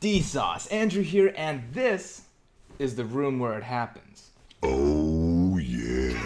D-Sauce, Andrew here, and this is the room where it happens. Oh, yeah.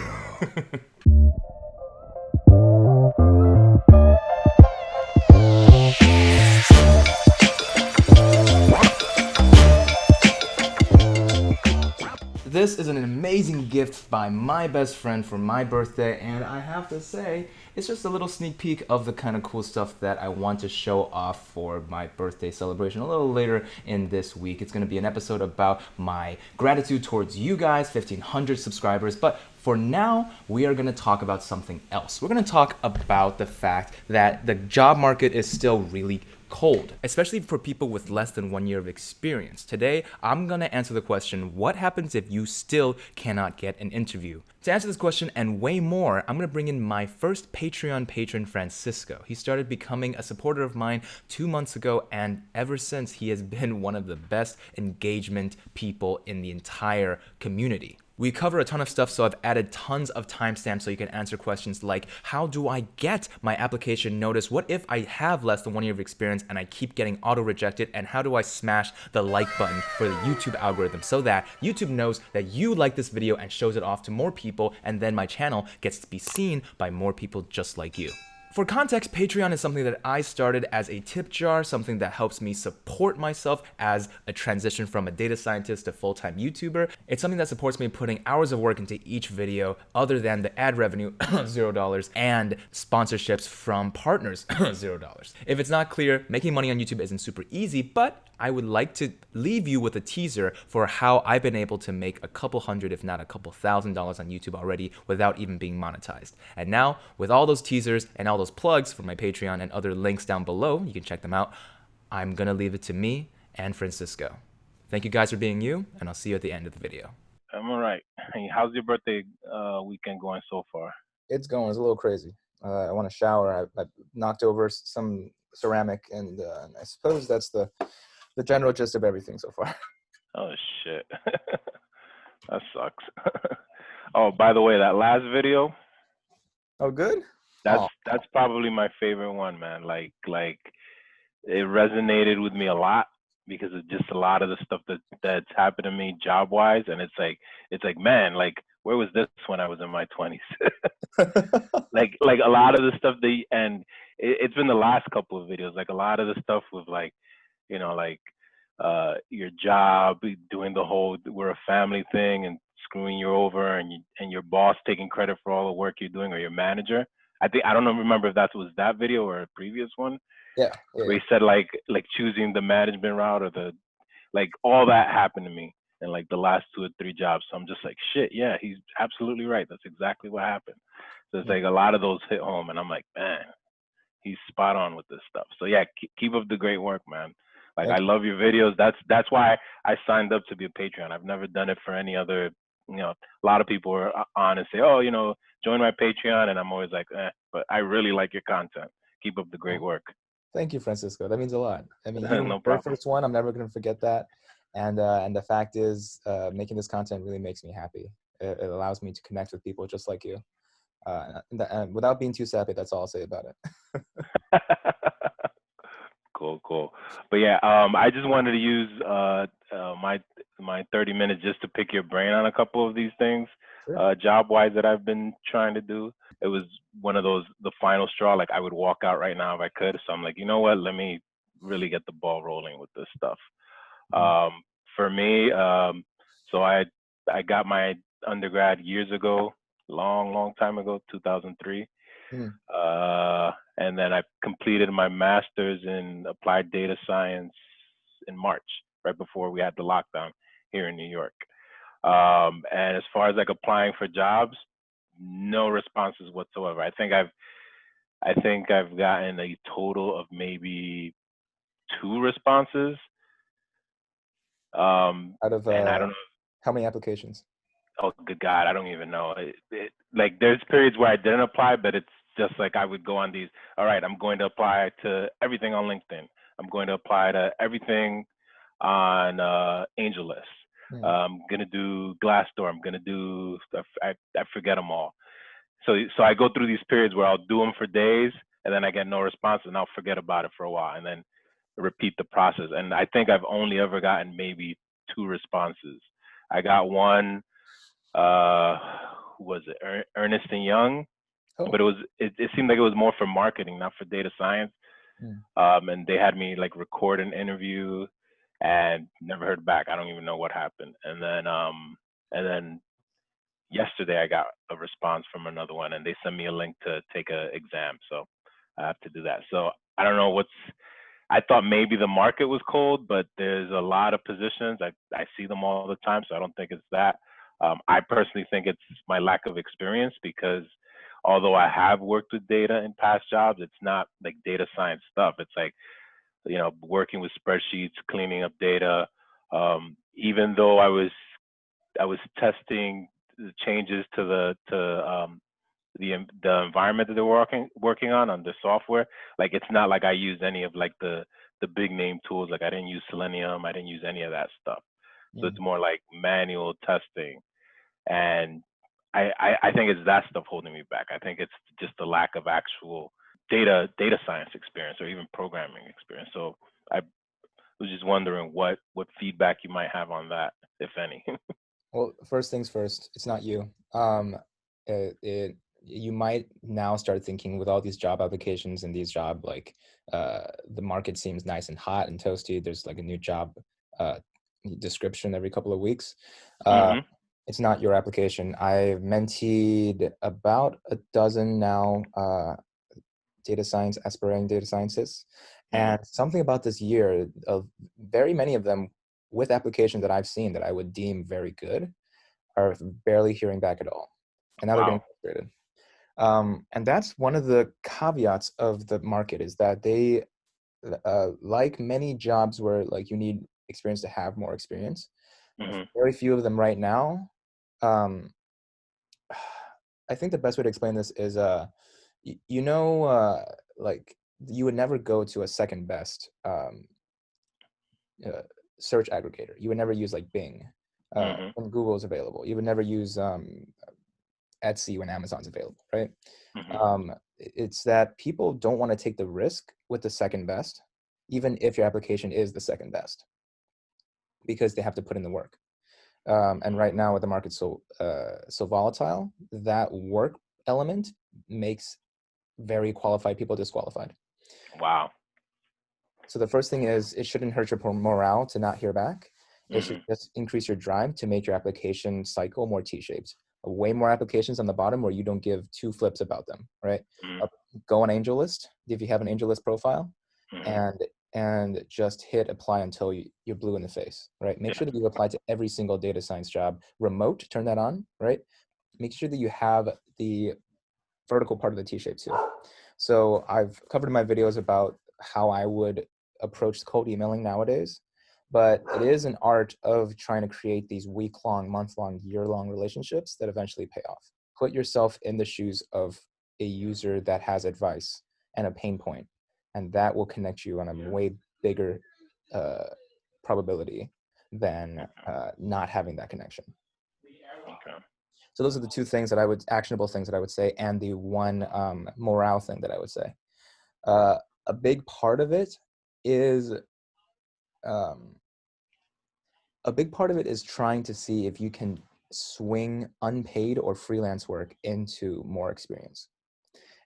This is an amazing gift by my best friend for my birthday, and I have to say, it's just a little sneak peek of the kind of cool stuff that I want to show off for my birthday celebration a little later in this week. It's going to be an episode about my gratitude towards you guys, 1,500 subscribers, but for now, we are going to talk about something else. We're going to talk about the fact that the job market is still really cold, especially for people with less than 1 year of experience. Today, I'm going to answer the question, what happens if you still cannot get an interview? To answer this question and way more, I'm going to bring in my first Patreon patron, Francisco. He started becoming a supporter of mine 2 months ago, and ever since, he has been one of the best engagement people in the entire community. We cover a ton of stuff, so I've added tons of timestamps so you can answer questions like, how do I get my application notice? What if I have less than 1 year of experience and I keep getting auto-rejected? And how do I smash the like button for the YouTube algorithm so that YouTube knows that you like this video and shows it off to more people, and then my channel gets to be seen by more people just like you. For context, Patreon is something that I started as a tip jar, something that helps me support myself as a transition from a data scientist to full-time YouTuber. It's something that supports me putting hours of work into each video other than the ad revenue, $0, and sponsorships from partners, $0. If it's not clear, making money on YouTube isn't super easy, but I would like to leave you with a teaser for how I've been able to make a couple hundred, if not a couple $1,000s on YouTube already without even being monetized. And now, with all those teasers and all those plugs for my Patreon and other links down below, you can check them out, I'm gonna leave it to me and Francisco. Thank you guys for being you, and I'll see you at the end of the video. I'm all right. Hey, how's your birthday weekend going so far? It's going. It's a little crazy. I want to shower. I knocked over some ceramic, and I suppose that's the general gist of everything so far. Oh shit, that sucks. Oh, by the way, that last video, Oh, good? that's probably my favorite one, man. Like it resonated with me a lot because of just a lot of the stuff that's happened to me job wise, and it's like man, like where was this when I was in my 20s? like a lot of the stuff and it's been the last couple of videos, like a lot of the stuff with like, like your job, doing the whole we're a family thing and screwing you over, and your boss taking credit for all the work you're doing, or your manager. I don't know, remember if that was that video or a previous one. Yeah. Where he said like choosing the management route, or the like, all that happened to me in like the last 2 or 3 jobs. So I'm just like, shit, yeah, he's absolutely right. That's exactly what happened. So it's like a lot of those hit home, and I'm like, man, he's spot on with this stuff. So yeah, keep up the great work, man. Like, I love your videos. That's why I signed up to be a Patreon. I've never done it for any other. A lot of people are on and say, oh, join my Patreon, and I'm always like, but I really like your content. Keep up the great work. Thank you, Francisco. That means a lot. I mean, No you were problem. the first one. I'm never going to forget that. And the fact is, making this content really makes me happy. It allows me to connect with people just like you. And without being too sappy, that's all I'll say about it. Cool. But yeah, I just wanted to use my 30 minutes just to pick your brain on a couple of these things, Sure. job-wise, that I've been trying to do. It was one of those, the final straw. Like, I would walk out right now if I could. So I'm like, you know what? Let me really get the ball rolling with this stuff. For me, so I got my undergrad years ago, long time ago, 2003. Mm. And then I completed my master's in applied data science in March, right before we had the lockdown here in New York. And as far as like applying for jobs, no responses whatsoever. I think I've gotten a total of maybe 2 responses. Out of And I don't know. how many applications? Oh, good God, I don't even know. Like, there's periods where I didn't apply, but it's just like I would go on these. All right, I'm going to apply to everything on LinkedIn. I'm going to apply to everything on AngelList. I'm gonna do Glassdoor. I'm gonna do. I forget them all. So I go through these periods where I'll do them for days, and then I get no response, and I'll forget about it for a while, and then repeat the process. And I think I've only ever gotten maybe 2 responses. I got one, who was it? Ernest and Young, Oh. but it seemed like it was more for marketing, not for data science. Mm. And they had me like record an interview, and never heard back. I don't even know what happened. And then yesterday I got a response from another one, and they sent me a link to take a exam. So I have to do that. So I don't know what's. I thought maybe the market was cold, but there's a lot of positions. I see them all the time, so I don't think it's that. I personally think it's my lack of experience, because although I have worked with data in past jobs, it's not like data science stuff. It's like, working with spreadsheets, cleaning up data. Even though I was testing the changes to the environment that they're working on the software. Like, it's not like I used any of like the big name tools. Like, I didn't use Selenium. I didn't use any of that stuff. So Mm. it's more like manual testing. And I think it's that stuff holding me back. I think it's just the lack of actual data science experience, or even programming experience. So I was just wondering what feedback you might have on that, if any. Well, first things first, it's not you. You might now start thinking, with all these job applications and these job, like, the market seems nice and hot and toasty. There's like a new job description every couple of weeks. Hmm. It's not your application. I've mentored about a dozen now, aspiring data scientists. Hmm. And something about this year, of very many of them with applications that I've seen that I would deem very good, are barely hearing back at all. And now they're getting Wow. frustrated. And that's one of the caveats of the market, is that they, like many jobs where like you need experience to have more experience, Hmm. very few of them right now. Um, I think the best way to explain this is, like, you would never go to a second best uh, search aggregator. You would never use like Bing Hmm. when Google is available. You would never use Etsy when Amazon's available, right? Hmm. It's that people don't want to take the risk with the second best, even if your application is the second best, because they have to put in the work. And right now, with the market so volatile, that work element makes very qualified people disqualified. Wow. So the first thing is, it shouldn't hurt your morale to not hear back. It should Hmm. just increase your drive to make your application cycle more T-shaped. Way more applications on the bottom where you don't give two flips about them, right? Hmm. Uh, Go on AngelList if you have an AngelList profile, Hmm. and just hit apply until you're blue in the face, right? Make Yeah. sure that you apply to every single data science job. Remote, turn that on, right? Make sure that you have the vertical part of the T-shape too. So I've covered in my videos about how I would approach cold emailing nowadays, but it is an art of trying to create these week-long, month-long, year-long relationships that eventually pay off. Put yourself in the shoes of a user that has advice and a pain point, and that will connect you on a way bigger uh, probability than not having that connection. Okay. So those are the two things that actionable things that I would say, and the one morale thing that I would say. Uh, a big part of it is um, trying to see if you can swing unpaid or freelance work into more experience.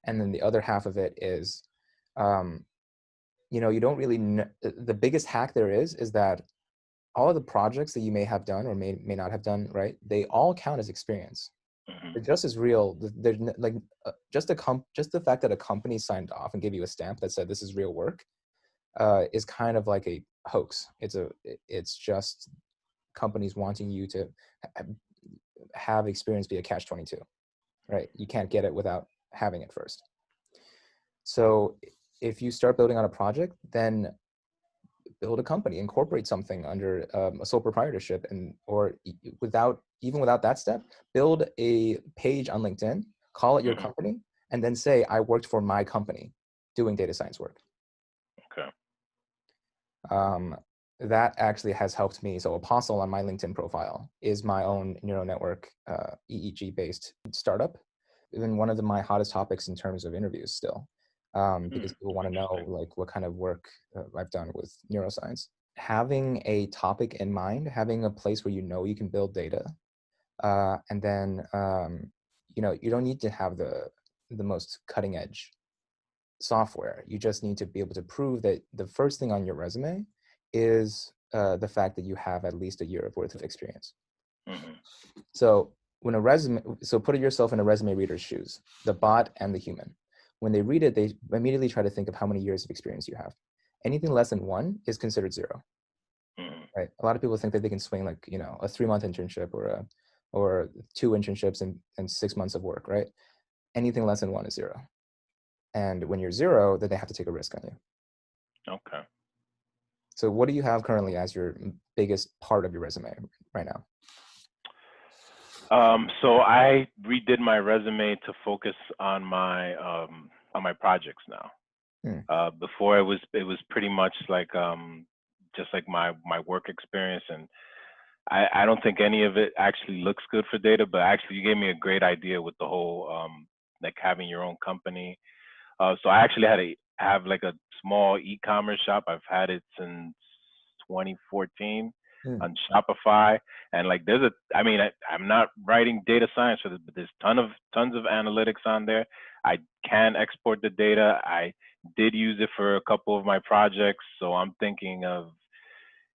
And then the other half of it is, um, you don't really the biggest hack there is that all of the projects that you may have done or may not have done, right? They all count as experience. Hmm. They're just as real. There's like, just the fact that a company signed off and gave you a stamp that said this is real work is kind of like a hoax. It's just companies wanting you to have experience be a catch-22, right? You can't get it without having it first. So if you start building on a project, then build a company, incorporate something under a sole proprietorship, or without that step, build a page on LinkedIn, call it your Hmm. company, and then say, I worked for my company doing data science work. Okay. Um, that actually has helped me. So Apostle on my LinkedIn profile is my own neural network, EEG based startup. Even one of my hottest topics in terms of interviews still. because people want to know Interesting. like what kind of work I've done with neuroscience. Having a topic in mind, having a place where you know you can build data, and then you don't need to have the most cutting edge software. You just need to be able to prove that the first thing on your resume is the fact that you have at least a year of worth of experience. Hmm. So so put yourself in a resume reader's shoes, the bot and the human. When they read it, they immediately try to think of how many years of experience you have. Anything less than one is considered zero, Hmm. right? A lot of people think that they can swing like, a 3-month internship or 2 internships and 6 months of work, right? Anything less than one is zero. And when you're zero, then they have to take a risk on you. Okay. So what do you have currently as your biggest part of your resume right now? So I redid my resume to focus on my projects now. Hmm. Before it was pretty much like just like my work experience, and I don't think any of it actually looks good for data, but actually you gave me a great idea with the whole like having your own company. So I actually had to have like a small e-commerce shop. I've had it since 2014 Hmm. on Shopify, and like I mean, I'm not writing data science for this, but there's tons of analytics on there. I can export the data. I did use it for a couple of my projects, so I'm thinking of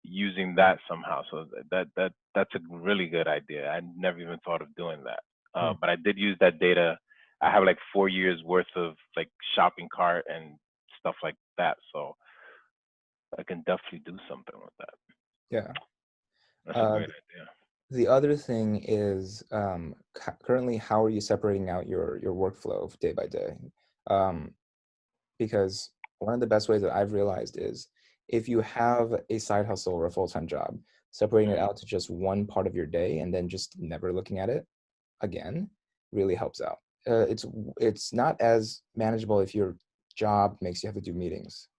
using that somehow. So that's a really good idea. I never even thought of doing that. Hmm. But I did use that data. I have like 4 years worth of like shopping cart and stuff like that. So I can definitely do something with that. Yeah. That's a Uh, great idea. the other thing is currently, how are you separating out your workflow day by day? Um, because one of the best ways that I've realized is if you have a side hustle or a full-time job, separating it Mm, out to just one part of your day and then just never looking at it again really helps out. It's not as manageable if your job makes you have to do meetings.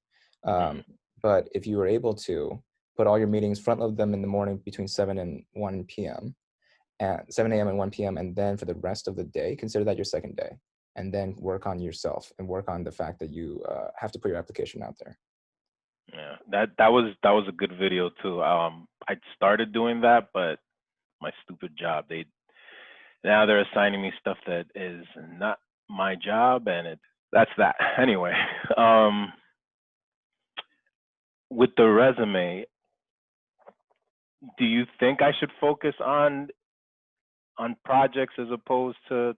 mm, Um, but if you were able to put all your meetings, front load them in the morning between 7 and 1 p.m., at 7 a.m. and 1 p.m., and then for the rest of the day, consider that your second day, and then work on yourself and work on the fact that you have to put your application out there. yeah, that was a good video too. I started doing that, but my stupid job, now they're assigning me stuff that is not my job, and that's that. Anyway, um, with the resume, do you think I should focus on projects as opposed to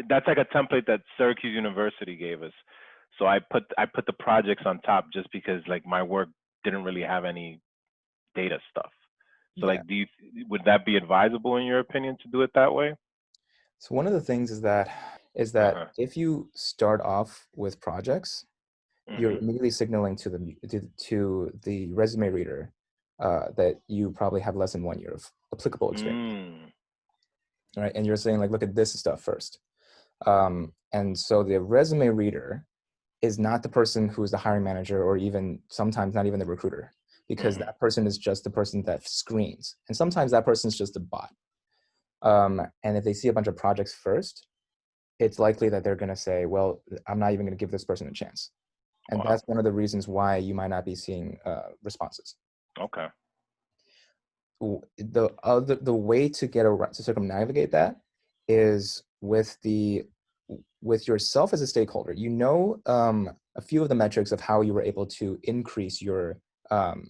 that's like a template that Syracuse University gave us. So I put the projects on top just because like my work didn't really have any data stuff. So Yeah. like would that be advisable in your opinion to do it that way? So one of the things is that Uh-huh. if you start off with projects, you're Mhm. immediately signaling to the resume reader that you probably have less than 1 year of applicable experience. Mm. All right, and you're saying like, look at this stuff first. And so the resume reader is not the person who is the hiring manager or even sometimes not even the recruiter, because Mhm. that person is just the person that screens. And sometimes that person is just a bot. And if they see a bunch of projects first, it's likely that they're going to say, well, I'm not even going to give this person a chance. And Wow. that's one of the reasons why you might not be seeing responses. Okay. The way to get around to circumnavigate that is with yourself as a stakeholder. A few of the metrics of how you were able to increase your um,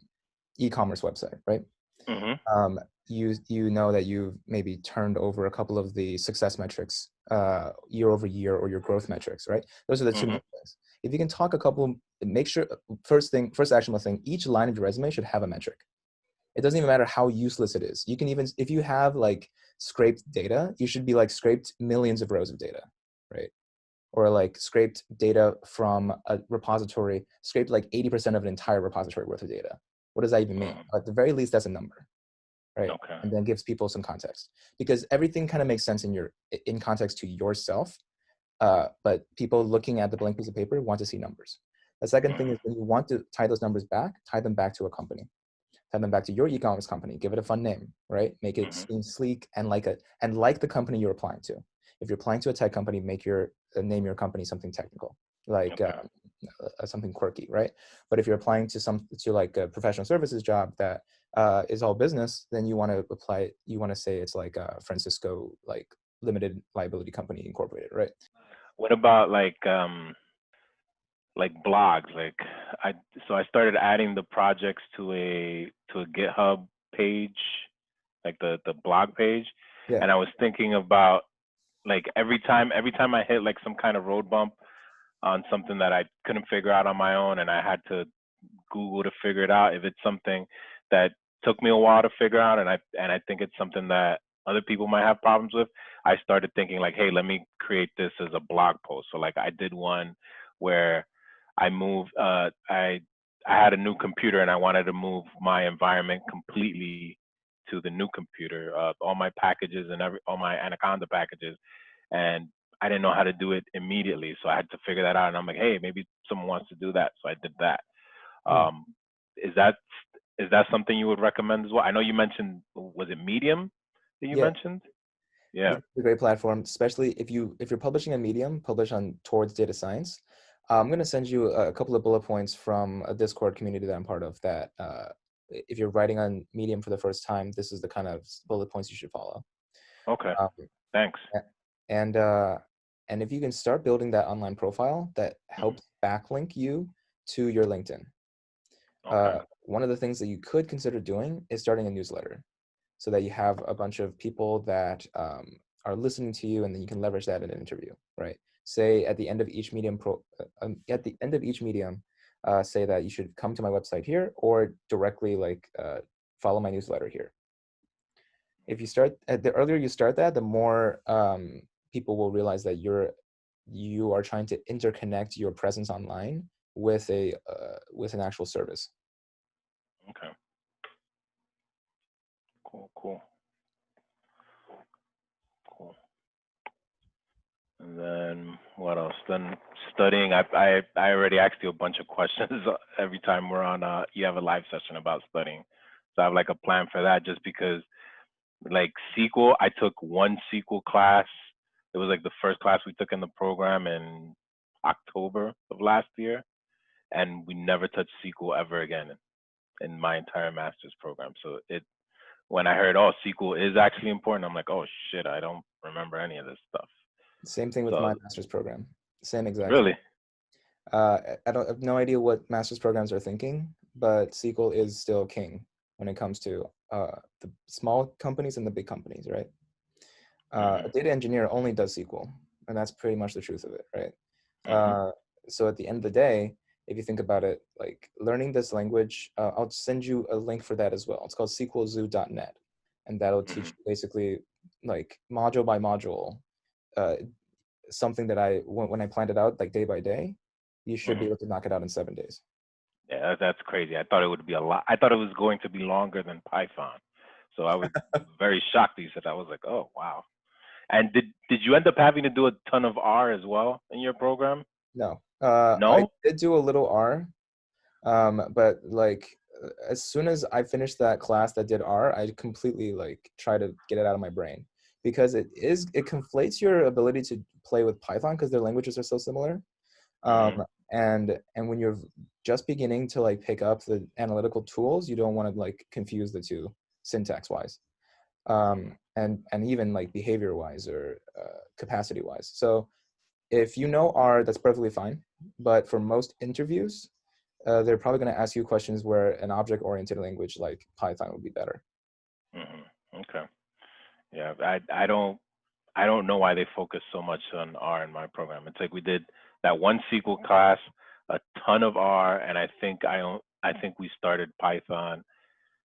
e-commerce website, right? Mhm. um, you know that you've maybe turned over a couple of the success metrics year over year, or your growth metrics, right? Those are the two main Mhm. things. If you can talk make sure first actionable thing, each line of your resume should have a metric. It doesn't even matter how useless it is. You can even, if you have like scraped data, you should be like scraped millions of rows of data, right? Or like scraped data from a repository, scraped like 80% of an entire repository worth of data. What does that even mean? Mhm. At the very least, that's a number, right? Okay. And then gives people some context, because everything kind of makes sense in context to yourself. But people looking at the blank piece of paper want to see numbers. The second thing Mhm. is, when you want to tie those numbers back, tie them back to a company, tie them back to your e-commerce company, give it a fun name, right? Make it Mhm. seem sleek and like the company you're applying to. if you're applying to a tech company, make your name your company something technical, like Okay. something quirky, right? But if you're applying to like a professional services job that is all business, then you want to apply. You want to say it's like Francisco like limited liability company incorporated, right? What about like blogs? Like I so I started adding the projects to a GitHub page, like the blog page, Yeah. and I was thinking about like every time I hit like some kind of road bump on something that I couldn't figure out on my own, and I had to Google to figure it out. If it's something that took me a while to figure out, and I think it's something that other people might have problems with, I started thinking like, hey, let me create this as a blog post. So like I did one where I moved. I had a new computer and I wanted to move my environment completely to the new computer. All my packages and all my Anaconda packages, and I didn't know how to do it immediately, so I had to figure that out. And I'm like, hey, maybe someone wants to do that, so I did that. Hmm. Um, is that is that something you would recommend as well? I know you mentioned, was it Medium that you Yeah. mentioned? Yeah. It's a great platform, especially if you're publishing on Medium, publish on towards data science. I'm going to send you a couple of bullet points from a Discord community that I'm part of. That if you're writing on Medium for the first time, this is the kind of bullet points you should follow. Okay. Um, Thanks. a- and uh, and if you can start building that online profile that Mhm. helps backlink you to your LinkedIn. Okay. One of the things that you could consider doing is starting a newsletter, so that you have a bunch of people that are listening to you, and then you can leverage that in an interview, right? Say at the end of each at the end of each medium, say that you should come to my website here, or directly like follow my newsletter here. If you start the earlier you start that, the more people will realize that you are trying to interconnect your presence online with an actual service. Okay. Cool. Cool. Cool. And then what else? Then studying. I already asked you a bunch of questions every time we're on. You have a live session about studying, so I have like a plan for that. Just because like SQL, I took one SQL class. It was like the first class we took in the program in October of last year, and we never touched SQL ever again in my entire master's program. So when I heard, oh, SQL is actually important, I'm like, oh shit, I don't remember any of this stuff. Same thing with my So master's program. Same exact thing. really, I have no idea what master's programs are thinking, but SQL is still king when it comes to the small companies and the big companies, right? A hmm data engineer only does SQL, and that's pretty much the truth of it, right? hmm So at the end of the day, if you think about it, like learning this language, I'll send you a link for that as well. It's called SQLzoo.net, and that'll teach hmm you basically like module by module, uh, something that when I planned it out like day by day, you should be hmm able to knock it out in 7 days. yeah, that's crazy. I thought it would be a lot. I thought it was going to be longer than Python, so I was very shocked that you said that. I was like, oh wow. And did you end up having to do a ton of R as well in your program? No, I No. did do a little R, but like as soon as I finished that class that did R, I completely like try to get it out of my brain, because it conflates your ability to play with Python because their languages are so similar. hmm And when you're just beginning to like pick up the analytical tools, you don't want to like confuse the two syntax wise, and even like behavior wise or capacity wise. So if you know R, that's perfectly fine. But for most interviews, they're probably going to ask you questions where an object-oriented language like Python would be better. Okay. Yeah, I don't know why they focus so much on R in my program. It's like we did that one SQL class, a ton of R, and I think we started Python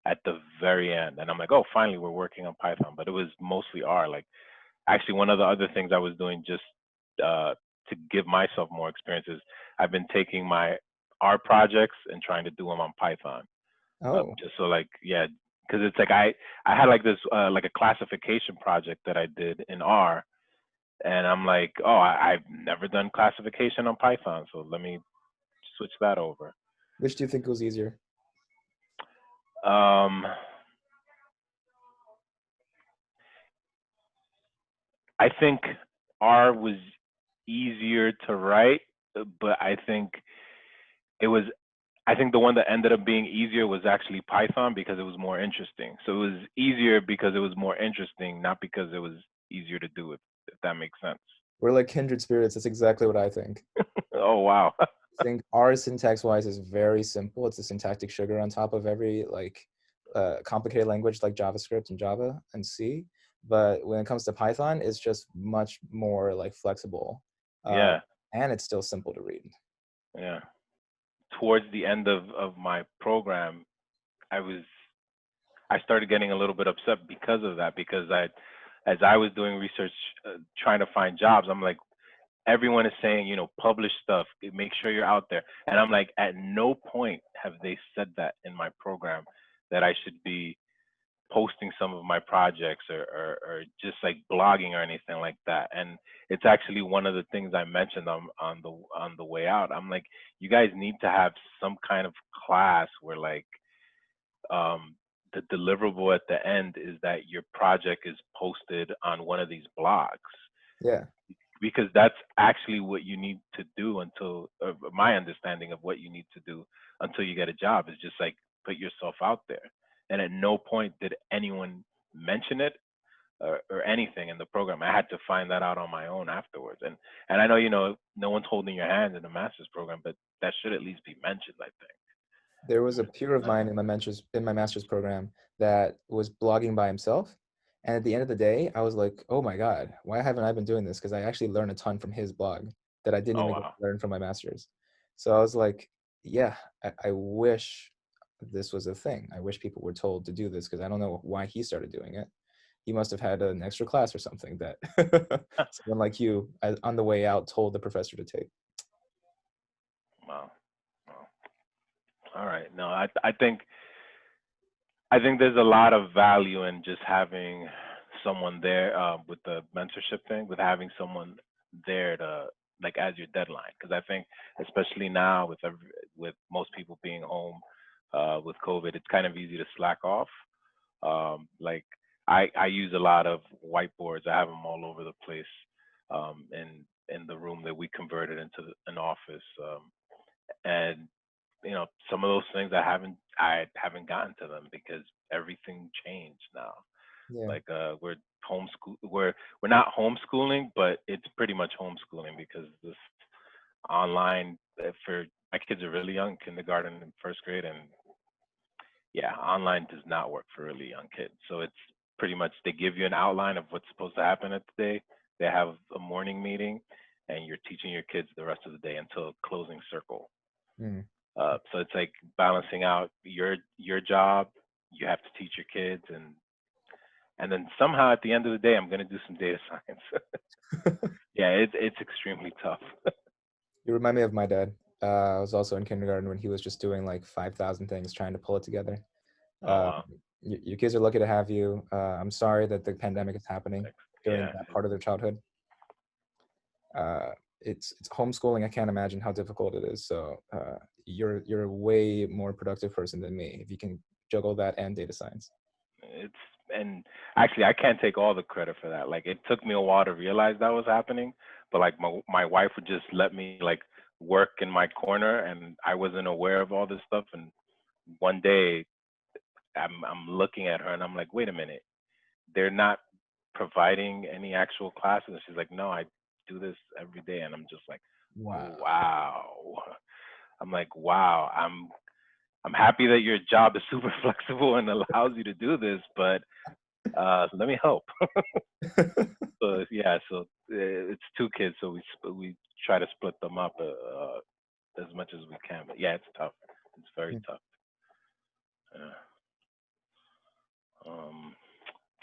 at the very end. And I'm like, oh, finally we're working on Python, but it was mostly R. Like actually, one of the other things I was doing just to give myself more experiences, I've been taking my R projects and trying to do them on Python. Oh, Just so like yeah, because it's like I had like this like a classification project that I did in R, and I'm like, oh, I've never done classification on Python, so let me switch that over. which do you think was easier? Um, I think R was easier to write, but it was I think the one that ended up being easier was actually Python because it was more interesting. So it was easier because it was more interesting, not because it was easier to do, if that makes sense. We're like kindred spirits. That's exactly what I think. Oh wow. I think R syntax wise is very simple. It's a syntactic sugar on top of every like complicated language like JavaScript and Java and C. But when it comes to Python, it's just much more like flexible, uh, Yeah, and it's still simple to read. yeah. Towards the end of my program, I was I started getting a little bit upset because of that, because as I was doing research, trying to find jobs, I'm like, everyone is saying, publish stuff, make sure you're out there. And I'm like, at no point have they said that in my program that I should be posting some of my projects, or just like blogging or anything like that. And it's actually one of the things I mentioned on the way out. I'm like, you guys need to have some kind of class where like um, the deliverable at the end is that your project is posted on one of these blogs, Yeah, because that's actually what you need to do until my understanding of what you need to do until you get a job is just like put yourself out there. And at no point did anyone mention it, or anything in the program. I had to find that out on my own afterwards. And I know, no one's holding your hand in the master's program, but that should at least be mentioned, I think. there was a peer of Uh, mine in my master's program that was blogging by himself. And at the end of the day, I was like, oh my God, why haven't I been doing this? Because I actually learned a ton from his blog that I didn't oh even get wow. to learn from my master's. So I was like, yeah, I wish this was a thing. I wish people were told to do this because I don't know why he started doing it. He must have had an extra class or something that someone like you on the way out told the professor to take. Wow. Wow. All right. No, I think there's a lot of value in just having someone there, with the mentorship thing, with having someone there to like as your deadline. Because I think, especially now with most people being home with COVID, it's kind of easy to slack off. Like I use a lot of whiteboards. I have them all over the place, in the room that we converted into an office. And some of those things I haven't gotten to them because everything changed now. Yeah. Like we're not homeschooling, but it's pretty much homeschooling because this online, for my kids are really young, kindergarten and first grade, and yeah, online does not work for really young kids. So it's pretty much they give you an outline of what's supposed to happen at the day. They have a morning meeting, and you're teaching your kids the rest of the day until closing circle. Mm. So it's like balancing out your job. You have to teach your kids, and then somehow at the end of the day, I'm gonna do some data science. Yeah, it's extremely tough. You remind me of my dad. I was also in kindergarten when he was just doing like 5,000 things trying to pull it together. Oh Um, wow. your kids are lucky to have you. I'm sorry that the pandemic is happening during Yeah. that part of their childhood. Uh, it's homeschooling. I can't imagine how difficult it is. So you're a way more productive person than me if you can juggle that and data science. It's and actually I can't take all the credit for that. Like it took me a while to realize that was happening, but like my wife would just let me like work in my corner, and I wasn't aware of all this stuff. And one day I'm looking at her and I'm like, wait a minute, they're not providing any actual classes. And she's like, no, I do this every day. And I'm just like, Wow. wow. I'm like, wow. I'm happy that your job is super flexible and allows you to do this, but let me help. So yeah, so it's two kids, so we try to split them up as much as we can. But yeah, it's tough. It's very tough. Yeah.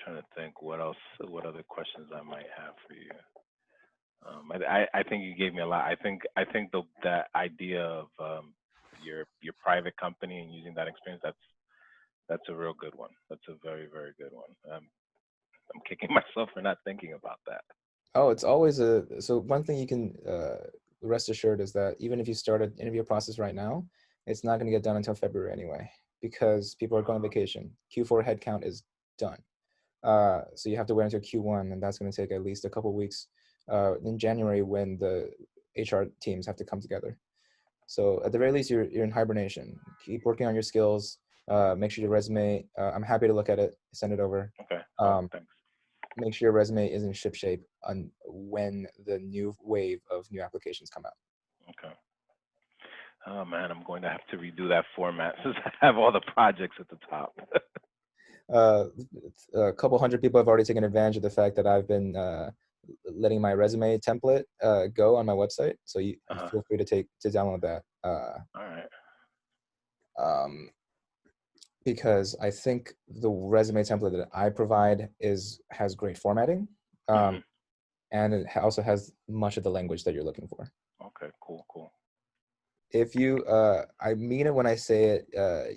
Trying to think what else, what other questions I might have for you. I think you gave me a lot. I think that idea of your private company and using that experience, that's a real good one. That's a very very good one. I'm kicking myself for not thinking about that. Oh, it's always so one thing you can rest assured is that even if you start an interview process right now, it's not going to get done until February anyway, because people are going on vacation. Q4 headcount is done. So you have to wait until Q1, and that's going to take at least a couple weeks in January when the HR teams have to come together. So at the very least, you're in hibernation. Keep working on your skills. Make sure your resume. I'm happy to look at it. Send it over. Okay, cool. Thanks. Make sure your resume is in ship shape on when the new wave of new applications come out. Okay. Oh man, I'm going to have to redo that format since I have all the projects at the top. A couple hundred people have already taken advantage of the fact that I've been letting my resume template go on my website. So you feel free to download that. All right. Because I think the resume template that I provide has great formatting, and it also has much of the language that you're looking for. Okay, cool. If you, I mean it when I say it,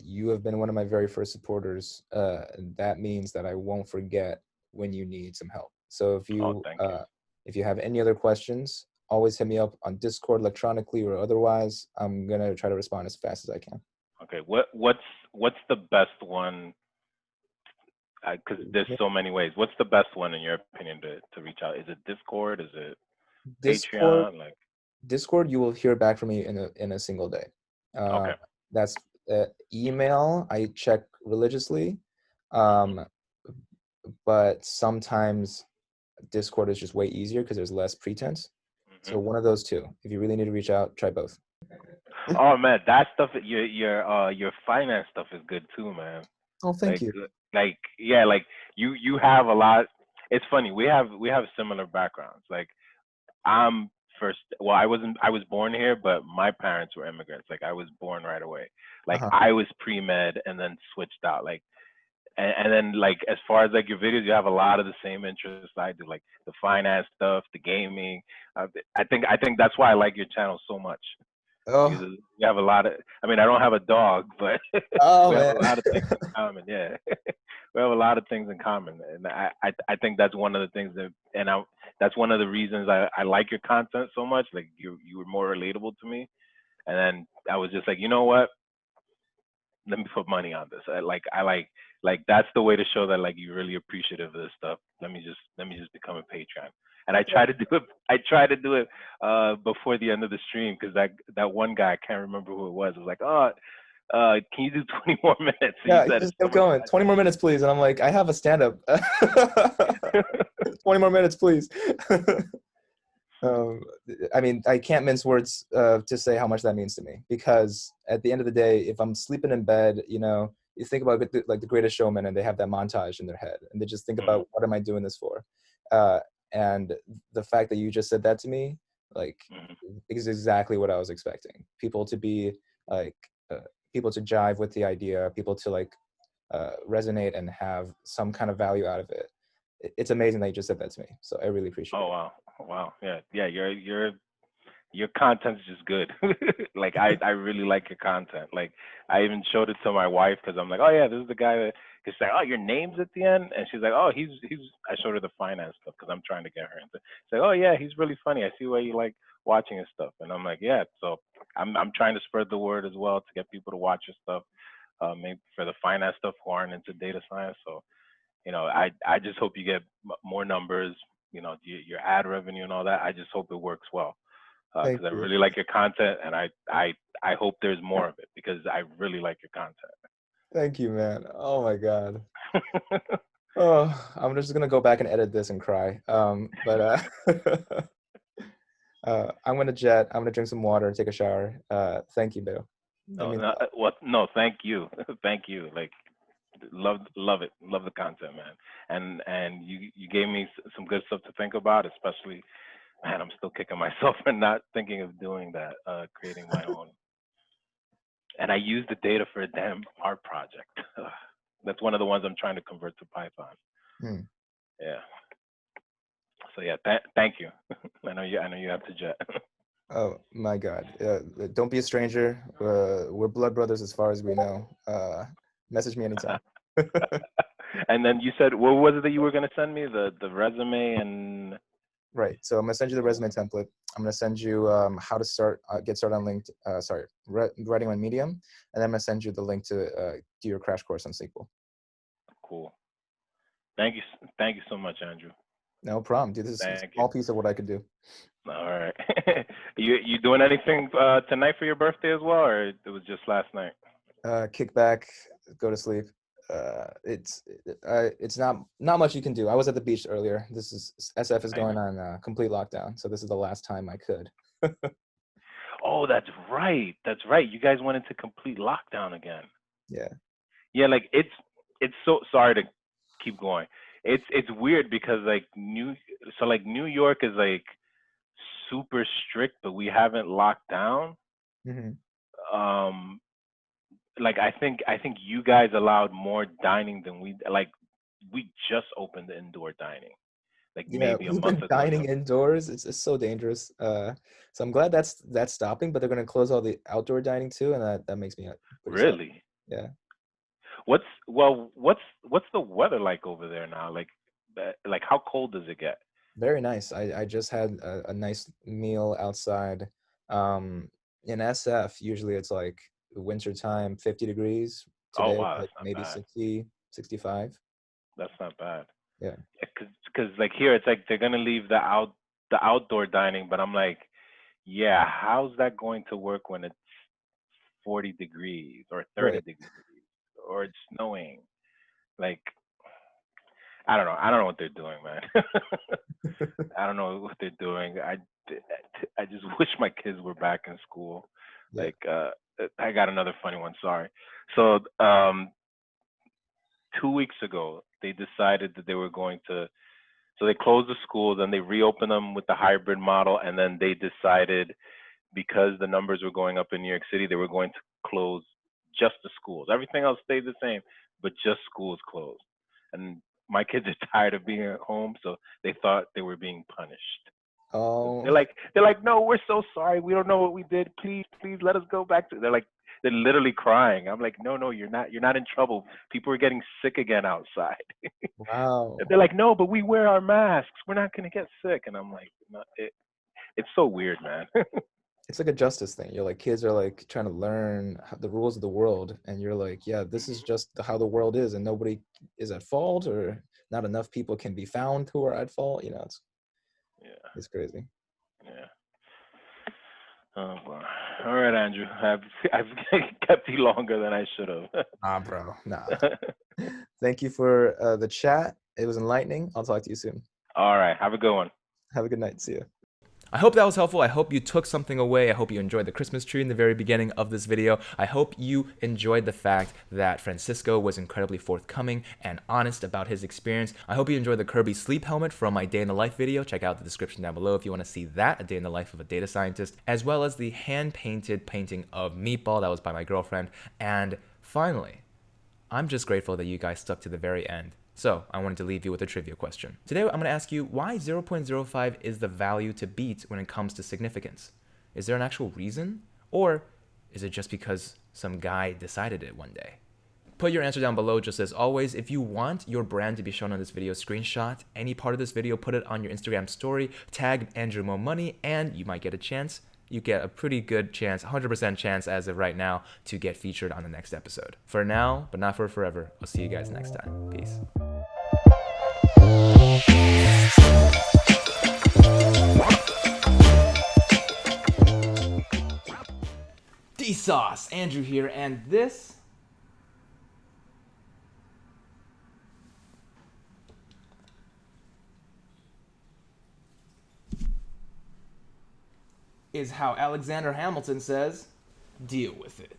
you have been one of my very first supporters. That means that I won't forget when you need some help. So if you have any other questions, always hit me up on Discord electronically or otherwise. I'm gonna try to respond as fast as I can. Okay, what's the best one? Because there's so many ways. What's the best one in your opinion to reach out? Is it Discord? Is it Patreon? Like Discord, you will hear back from me in a single day. okay. That's email. I check religiously, but sometimes Discord is just way easier because there's less pretense. So one of those two. If you really need to reach out, try both. Oh man, that stuff. Your finance stuff is good too, man. Oh, thank you. Like yeah, like you have a lot. It's funny. We have similar backgrounds. Like I'm first. Well, I was born here, but my parents were immigrants. Like I was born right away. Like I was pre-med and then switched out. Like and then like as far as like your videos, you have a lot of the same interests I do, like the finance stuff, the gaming. I think that's why I like your channel so much. Because we have a lot of. I mean, I don't have a dog, but we have a lot of things in common. Yeah, we have a lot of things in common, and I think that's one of the things that's one of the reasons I like your content so much. Like you were more relatable to me, and then I was just like, you know what? Let me put money on this. I like that's the way to show that like you're really appreciative of this stuff. Let me just become a Patreon. And I try to do it. I try to do it before the end of the stream because that one guy, I can't remember who it was like, oh, can you do 20 more minutes? So yeah, you just kept going. 20 more minutes, please. And I'm like, I have a stand-up. 20 more minutes, please. I mean, I can't mince words to say how much that means to me because at the end of the day, if I'm sleeping in bed, you think about like the Greatest Showman and they have that montage in their head and they just think about what am I doing this for? And the fact that you just said that to me, like, is exactly what I was expecting. People to be like, people to jive with the idea, people to like resonate and have some kind of value out of it. It's amazing that you just said that to me. So I really appreciate it. Oh wow, yeah. Your content's just good. Like I really like your content. Like I even showed it to my wife because I'm like, oh yeah, this is the guy that. She's like, oh, your name's at the end, and she's like, oh, he's. I showed her the finance stuff because I'm trying to get her into. She's like, oh yeah, he's really funny. I see why you like watching his stuff, and I'm like, yeah. So I'm trying to spread the word as well to get people to watch your stuff. Maybe for the finance stuff who aren't into data science. So I just hope you get more numbers. Your ad revenue and all that. I just hope it works well because I really like your content, and I hope there's more of it because I really like your content. Thank you, man. Oh my God. Oh, I'm just gonna go back and edit this and cry. But I'm gonna jet. I'm gonna drink some water and take a shower. Thank you, Bill. No, thank you, thank you. Like, love it, love the content, man. And you gave me some good stuff to think about, especially. Man, I'm still kicking myself for not thinking of doing that, creating my own. And I use the data for a damn art project. That's one of the ones I'm trying to convert to Python. Yeah. So yeah, thank you. I know you have to jet. Oh my God! Don't be a stranger. We're blood brothers as far as we know. Message me anytime. And then you said, what was it that you were gonna send me? The resume and. Right. So I'm gonna send you the resume template. I'm gonna send you how to get started on writing on Medium, and then I'm gonna send you the link to do your crash course on SQL. Cool. Thank you so much, Andrew. No problem, dude. This is a Thank you. small piece of what I could do. All right. You doing anything tonight for your birthday as well, or it was just last night? Kick back, go to sleep. It's not much you can do. I was at the beach earlier. This is SF is I know. going on complete lockdown, so this is the last time I could. Oh, that's right. That's right. You guys went into complete lockdown again. Yeah. Yeah, like it's so sorry to keep going. It's weird because like New York is like super strict, but we haven't locked down. Hmm. Um, like I think you guys allowed more dining than we like. We just opened the indoor dining like Yeah, maybe a we've month been ago or dining something. indoors. It's so dangerous. So I'm glad that's stopping, but they're gonna close all the outdoor dining too, and that makes me pretty sad. Really? Yeah, What's the weather like over there now? Like how cold does it get? very nice. I just had a nice meal outside. Um, in SF, usually it's like winter time, 50 degrees. Oh Today, wow, like that's not maybe bad. 60, 65. That's not bad. Yeah, Yeah, cause like here it's like they're gonna leave the outdoor dining, but I'm like, yeah, how's that going to work when it's 40 degrees or 30 right. degrees or it's snowing? Like I don't know. I don't know what they're doing, man. I don't know what they're doing. I just wish my kids were back in school. Yeah. Like I got another funny one. Sorry. So 2 weeks ago they decided that they were going to. So they closed the schools and they reopened them with the hybrid model, and then they decided because the numbers were going up in New York City, they were going to close just the schools. Everything else stayed the same, but just schools closed. And my kids are tired of being at home, so they thought they were being punished. Oh, They're like, no, we're so sorry. We don't know what we did. Please, please let us go back to. They're literally crying. I'm like, no, no, you're not. You're not in trouble. People are getting sick again outside. wow. They're like, no, but we wear our masks. We're not gonna get sick. And I'm like, no, it's so weird, man. It's like a justice thing. You're like kids are like trying to learn the rules of the world, and you're like, yeah, this is just how the world is, and nobody is at fault, or not enough people can be found who are at fault. Yeah, It's crazy. yeah. Oh, boy. All right, Andrew. I've kept you longer than I should have. Nah, bro. Nah. Thank you for the chat. It was enlightening. I'll talk to you soon. All right. Have a good one. Have a good night. See you. I hope that was helpful. I hope you took something away. I hope you enjoyed the Christmas tree in the very beginning of this video. I hope you enjoyed the fact that Francisco was incredibly forthcoming and honest about his experience. I hope you enjoyed the Kirby sleep helmet from my day in the life video. Check out the description down below if you want to see that, a day in the life of a data scientist, as well as the hand-painted painting of Meatball that was by my girlfriend. And finally, I'm just grateful that you guys stuck to the very end. So I wanted to leave you with a trivia question. Today I'm going to ask you why 0.05 is the value to beat when it comes to significance. Is there an actual reason? Or is it just because some guy decided it one day? Put your answer down below. Just as always, if you want your brand to be shown on this video, screenshot any part of this video, put it on your Instagram story, tag Andrew Mo Money, and you might get a chance. You get a pretty good chance, 100% chance as of right now, to get featured on the next episode. For now, but not for forever, I'll see you guys next time. Peace. D-Sauce, Andrew here, and this is how Alexander Hamilton says, deal with it.